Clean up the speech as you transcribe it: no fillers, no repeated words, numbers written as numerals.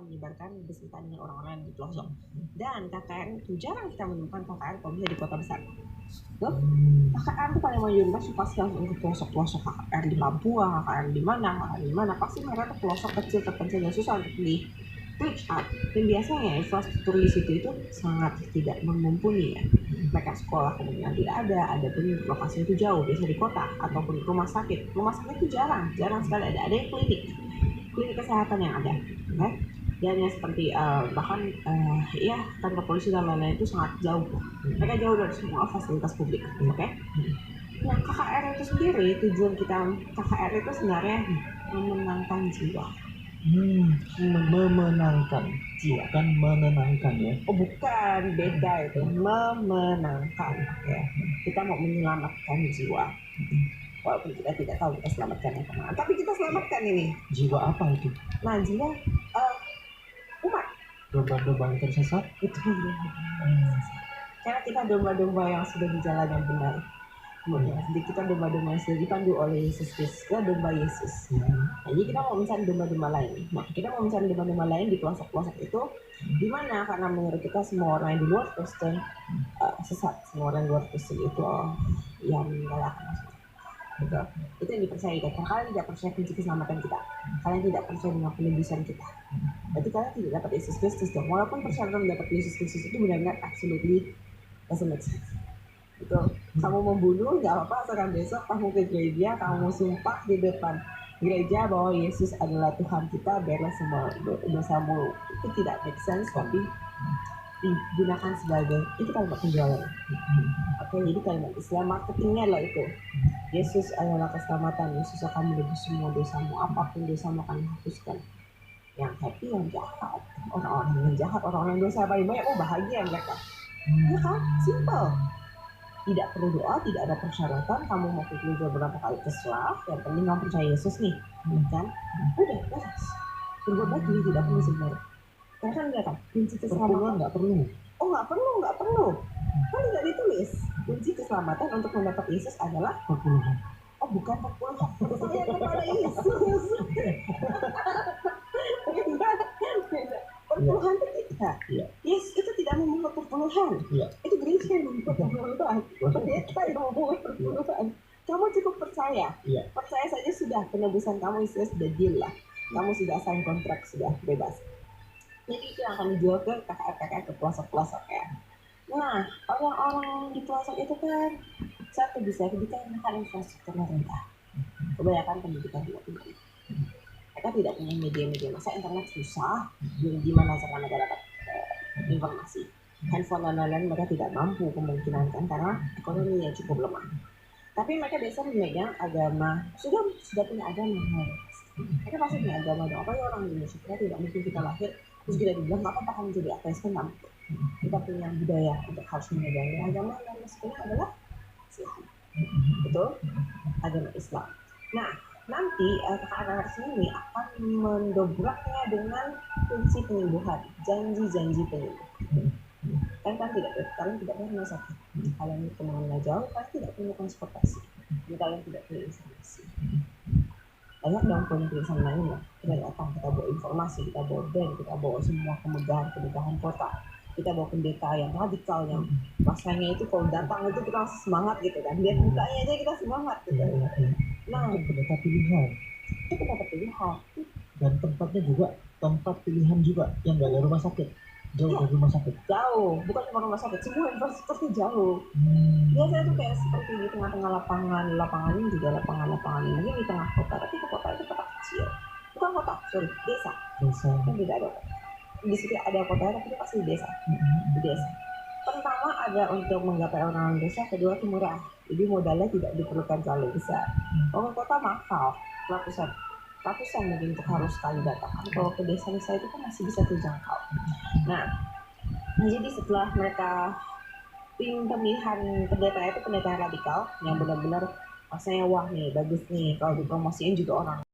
akan menyebarkan beserta dengan orang-orang di pelosok. Dan KKR itu jarang kita menemukan KKR kalau bisa di kota besar. Tuh, KKR itu paling mayoritas pasti langsung ke pelosok-pelosok. KKR di Papua, KKR di mana, pasti mereka tuh pelosok kecil terpencil dan susah untuk di reach out. Dan biasanya infrastruktur di situ itu sangat tidak mumpuni ya. Mereka sekolah kemudian tidak ada pun lokasinya itu jauh, biasa di kota ataupun rumah sakit itu jarang sekali ada yang klinik kesehatan yang ada, okay? Dan yang seperti bahkan ya kantor polisi dan lain-lain itu sangat jauh, mereka jauh dari semua fasilitas publik, oke? Okay? Nah, KKR itu sendiri, tujuan kita KKR itu sebenarnya memenangkan jiwa. Memenangkan jiwa, kan menenangkan ya? Oh bukan, beda itu, memenangkan ya. Kita mau menyelamatkan jiwa, walaupun kita tidak tahu kita selamatkan yang kemana, tapi kita selamatkan ini. Jiwa apa itu? Nah, jiwa umat, domba-domba yang tersesat itu. Karena kita domba-domba yang sudah di jalan yang benar. Jadi kita domba-domba yang sudah dipandu oleh Yesus Kristus, kita domba Yesus. Jadi kita mau mencari domba-domba lain. Nah, kita mau mencari domba-domba lain di pelosok-pelosok itu, di mana? Karena menurut kita semua orang yang di luar Kristen sesat, semua orang di luar Kristen itu yang menyalahkan maksudnya. Betul. Itu yang dipercayai. Karena kalian tidak percaya kunci keselamatan kita, kalian tidak percaya dengan penebusan kita, berarti kalian tidak dapat Yesus Kristus dong. Walaupun persyaratan mendapat Yesus Kristus itu benar-benar absolutely doesn't make sense. Betul. Kamu membunuh nggak apa-apa, asalkan besok kamu ke gereja, kamu sumpah di depan gereja bahwa Yesus adalah Tuhan kita, beres semua dosamu. Itu tidak make sense, tapi digunakan sebagai itu kalimat penjualan. Oke, jadi kalimat Islam marketingnya adalah itu. Yesus adalah keselamatan, Yesus akan menebus semua dosamu, apapun dosamu akan dihapuskan. Yang happy yang jahat, orang-orang yang jahat, orang-orang yang dosa paling banyak, bahagia mereka. Ya kan, simple. Tidak perlu doa, tidak ada persyaratan, kamu mau ke gereja berapa kali terserah, yang penting kamu percaya Yesus nih, kan? Udah, beres. Berbuat baik tidak perlu sebenarnya. Karena kan lihat kan, kunci keselamatan nggak perlu. Oh nggak perlu. Kan tidak ditulis. Kunci keselamatan untuk mendapat Yesus adalah perpuluhan. Oh bukan perpuluhan, percaya kepada Yesus. Beda. Perpuluhan itu tidak. Yes, itu tidak membuat perpuluhan. Itu gereja yang membuat perpuluhan. Pendeta yang membuat perpuluhan. Kamu cukup percaya. Percaya saja sudah, penebusan kamu sudah deal lah. Kamu sudah sign kontrak, sudah bebas. Jadi itu yang akan dijual ke KKR ke pelosok-pelosok ya. Nah, orang-orang di pelosok itu kan satu bisa dikarenakan infrastrukturnya rendah. Kebanyakan pendidikan tidak tinggi. Mereka tidak punya media-media, masa internet susah, gimana cara mereka dapat informasi. Handphone dan lain-lain mereka tidak mampu kemungkinan kan, karena ekonominya cukup lemah. Tapi mereka biasanya memegang agama, sudah punya agama. Mereka pasti punya agama dong. Apalagi orang Indonesia, kita tidak mungkin kita lahir terus kita dibilang nggak apa-apa kamu jadi ateis, kan nggak mungkin. Kita punya budaya untuk harus memegang agama yang mestinya adalah Islam. Betul? Agama Islam. Nah, nanti KKR sini akan mendobraknya dengan kunci penyembuhan, janji-janji penyembuhan. Kalian tidak pernah sakit, kalian kemana jauh, kalian tidak punya transportasi, kalian tidak punya informasi. Banyak dong poin-poin lainnya. Kita datang, kita bawa informasi, kita bawa band, kita bawa semua kemegahan kota, kita bawa pendeta yang radikal, yang rasanya itu kalau datang itu kita semangat gitu kan, lihat mukanya aja kita semangat gitu. Nah, pendeta pilihan. Itu pendeta pilihan. Dan tempatnya juga tempat pilihan juga yang nggak ada rumah sakit. Jauh dari rumah sakit. Jauh, bukan cuma rumah sakit, semua infrastrukturnya jauh. Biasanya tuh kayak seperti di tengah-tengah lapangan ini juga lapangan mungkin di tengah kota, tapi kota itu kota kecil. Bukan kota, desa. Kan tidak ada kota. Di situ ada kota, tapi itu pasti desa. Desa. Pertama ada untuk menggapai orang desa, kedua itu murah. Jadi modalnya tidak diperlukan terlalu besar. Kalau kota mahal, ratusan mungkin untuk harus sekali datang. Kalau ke desa-desa itu kan masih bisa terjangkau. Nah, jadi setelah mereka tim pemilihan pendeta itu pendeta radikal yang benar-benar rasanya wah nih, bagus nih, kalau dipromosiin juga orang